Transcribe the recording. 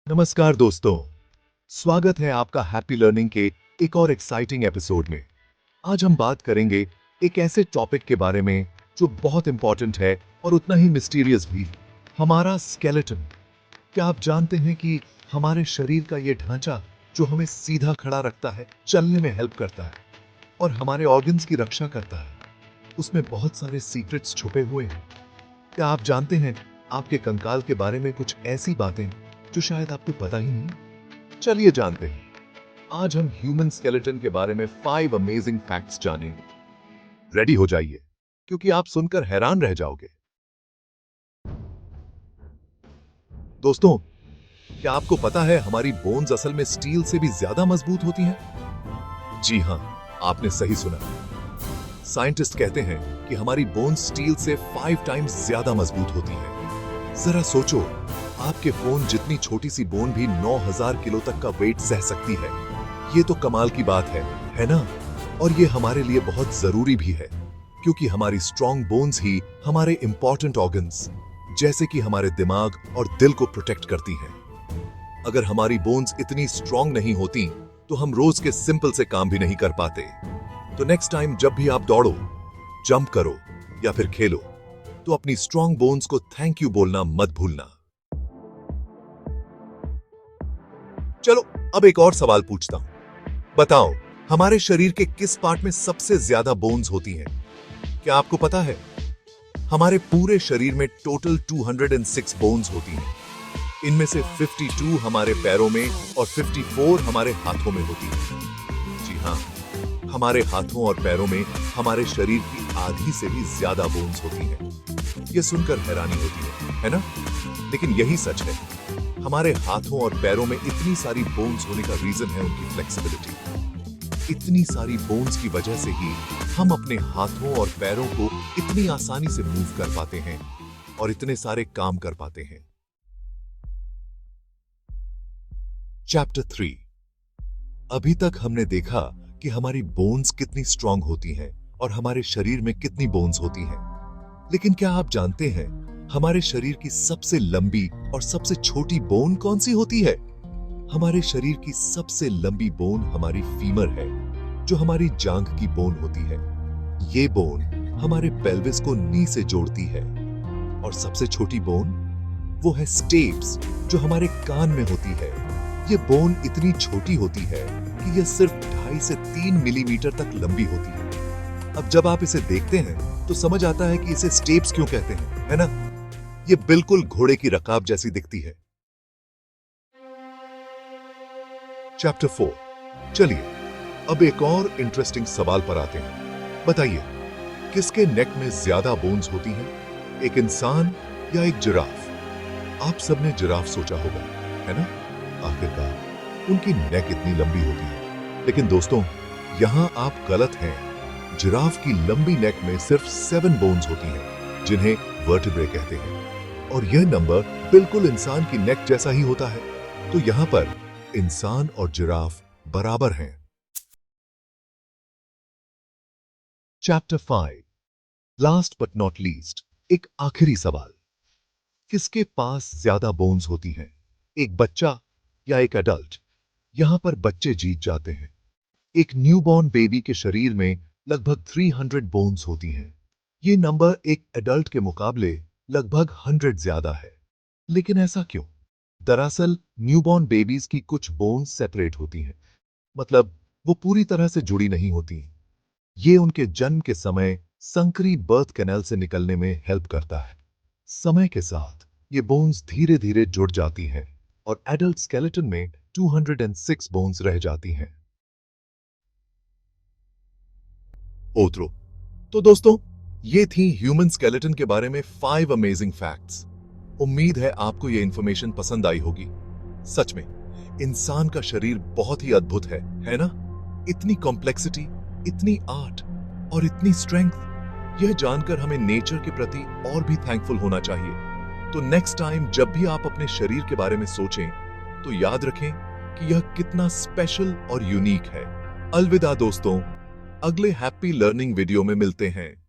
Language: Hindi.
नमस्कार दोस्तों, स्वागत है आपका हैप्पी लर्निंग के एक और एक्साइटिंग एपिसोड में। आज हम बात करेंगे एक ऐसे टॉपिक के बारे में जो बहुत इंपॉर्टेंट है और उतना ही मिस्टीरियस भी, हमारा स्केलेटन। क्या आप जानते हैं कि हमारे शरीर का ये ढांचा जो हमें सीधा खड़ा रखता है, चलने में हेल्प करता है और हमारे ऑर्गन्स की रक्षा करता है, उसमें बहुत सारे सीक्रेट्स छुपे हुए हैं। क्या आप जानते हैं आपके कंकाल के बारे में कुछ ऐसी बातें जो शायद आपको पता ही नहीं? चलिए जानते हैं। आज हम ह्यूमन स्केलेटन के बारे में 5 अमेजिंग फैक्ट्स जानेंगे। रेडी हो जाइए, क्योंकि आप सुनकर हैरान रह जाओगे। दोस्तों, क्या आपको पता है हमारी बोन्स असल में स्टील से भी ज्यादा मजबूत होती हैं? जी हां, आपने सही सुना। साइंटिस्ट कहते हैं कि हमारी बोन्स स्टील से 5 टाइम्स ज्यादा मजबूत होती हैं। जरा सोचो, आपके फोन जितनी छोटी सी बोन भी 9000 किलो तक का वेट सह सकती है। ये तो कमाल की बात है ना? और ये हमारे लिए बहुत जरूरी भी है, क्योंकि हमारी स्ट्रॉन्ग बोन्स ही हमारे इंपॉर्टेंट ऑर्गन्स जैसे कि हमारे दिमाग और दिल को प्रोटेक्ट करती हैं। अगर हमारी बोन्स इतनी स्ट्रॉन्ग नहीं होती तो हम रोज के सिंपल से काम भी नहीं कर पाते। तो नेक्स्ट टाइम जब भी आप दौड़ो, जंप करो या फिर खेलो, तो अपनी स्ट्रॉन्ग बोन्स को थैंक यू बोलना मत भूलना। चलो अब एक और सवाल पूछता हूं। बताओ, हमारे शरीर के किस पार्ट में सबसे ज्यादा बोन्स होती हैं? क्या आपको पता है? हमारे पूरे शरीर में टोटल 206 बोन्स होती हैं। इनमें से 52 हमारे पैरों में और 54 हमारे हाथों में होती हैं। जी हां, हमारे हाथों और पैरों में हमारे शरीर की आधी से भी ज्यादा बोन्स होती हैं। यह सुनकर हैरानी होती है ना? लेकिन यही सच है। हमारे हाथों और पैरों में इतनी सारी बोन्स होने का रीजन है उनकी फ्लेक्सिबिलिटी। इतनी सारी बोन्स की वजह से ही हम अपने हाथों और पैरों को इतनी आसानी से मूव कर पाते हैं और इतने सारे काम कर पाते हैं। चैप्टर 3। अभी तक हमने देखा कि हमारी बोन्स कितनी स्ट्रांग होती हैं और हमारे शरीर में कितनी बोन्स होती हैं। लेकिन क्या आप जानते हैं हमारे शरीर की सबसे लंबी और सबसे छोटी बोन कौन सी होती है? हमारे शरीर की सबसे लंबी बोन हमारी फीमर है, जो हमारी जांघ की बोन होती है। ये बोन हमारे पेल्विस को नी से जोड़ती है। और सबसे छोटी बोन, वो है स्टेप्स, जो हमारे कान में होती है। ये बोन इतनी छोटी होती है कि यह सिर्फ 2.5 से 3 मिलीमीटर तक लंबी होती है। अब जब आप इसे देखते हैं तो समझ आता है कि इसे स्टेप्स क्यों कहते हैं, है ना? ये बिल्कुल घोड़े की रकाब जैसी दिखती है। चैप्टर 4। चलिए अब एक और इंटरेस्टिंग सवाल पर आते हैं। बताइए, किसके नेक में ज्यादा बोन्स होती हैं? एक इंसान या एक जिराफ? आप सबने जिराफ सोचा होगा, है ना? आखिरकार उनकी नेक इतनी लंबी होती है। लेकिन दोस्तों, यहां आप गलत हैं। जिराफ की लंबी नेक में सिर्फ 7 बोन्स होती हैं, जिन्हें वर्टिब्रे कहते हैं। और यह नंबर बिल्कुल इंसान की नेक जैसा ही होता है। तो यहां पर इंसान और जिराफ बराबर हैं। Chapter 5। Last but not least, एक आखिरी सवाल। किसके पास ज्यादा बोन्स होती हैं? एक बच्चा या एक एडल्ट? यहां पर बच्चे जीत जाते हैं। एक न्यूबॉर्न बेबी के शरीर में लगभग 300 बोन्स होती हैं। ये नंबर एक एडल्ट के मुकाबले लगभग 100 ज्यादा है। लेकिन ऐसा क्यों? दरअसल न्यूबॉर्न बेबीज की कुछ बोन्स सेपरेट होती हैं, मतलब वो पूरी तरह से जुड़ी नहीं होती। ये उनके जन्म के समय संकरी बर्थ कैनाल से निकलने में हेल्प करता है। समय के साथ ये बोन्स धीरे धीरे जुड़ जाती हैं और एडल्ट स्केलेटन में 206 बोन्स रह जाती हैं। ओत्रो। तो दोस्तों, ये थी ह्यूमन स्केलेटन के बारे में 5 अमेजिंग फैक्ट्स। उम्मीद है आपको ये इंफॉर्मेशन पसंद आई होगी। सच में इंसान का शरीर बहुत ही अद्भुत है ना? इतनी कॉम्प्लेक्सिटी, इतनी आर्ट और इतनी स्ट्रेंथ। यह जानकर हमें नेचर के प्रति और भी थैंकफुल होना चाहिए। तो नेक्स्ट टाइम जब भी आप अपने शरीर के बारे में सोचें, तो याद रखें कि यह कितना स्पेशल और यूनिक है। अलविदा दोस्तों, अगले हैप्पी लर्निंग वीडियो में मिलते हैं।